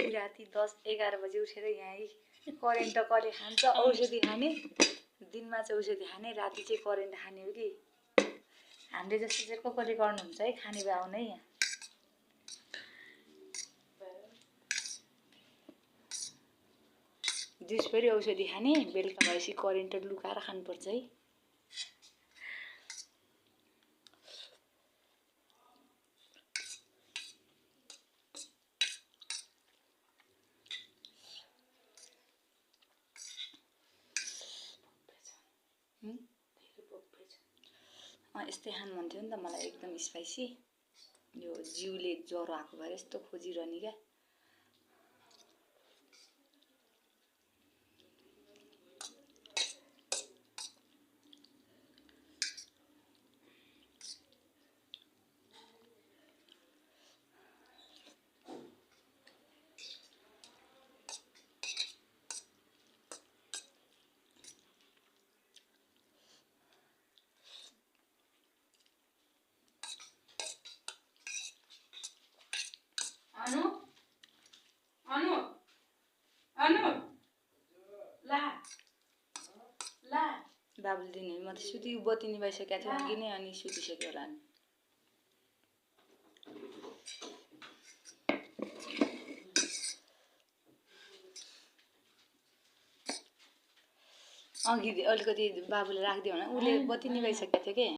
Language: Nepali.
राति 10-11 बजे उठेर यहाँ करेन्ट कसले खान्छ औषधि खाने दिनमा चाहिँ औषधि खाने राति चाहिँ करेन्ट खाने हो कि हामीले जस्तो चाहिँ कसले गर्नुहुन्छ है खाने भए आउनु है यहाँ दिउँसभरि औषधि खाने बेलुका भएपछि करेन्ट लुकाएर खानुपर्छ है यस्तै खानु मन थियो नि त मलाई एकदम स्पाइसी यो जिउले ज्वरो आएको भएर यस्तो खोजिरहने क्या अनु अनु अनु ला ला बाबुले दिने म त सुति बत्ती निभाइसकेको थियो अघि नै अनि सुतिसक्यो होला नि अघि अलिकति बाबुले राखिदियो भने उसले बत्ती निभाइसकेको थियो के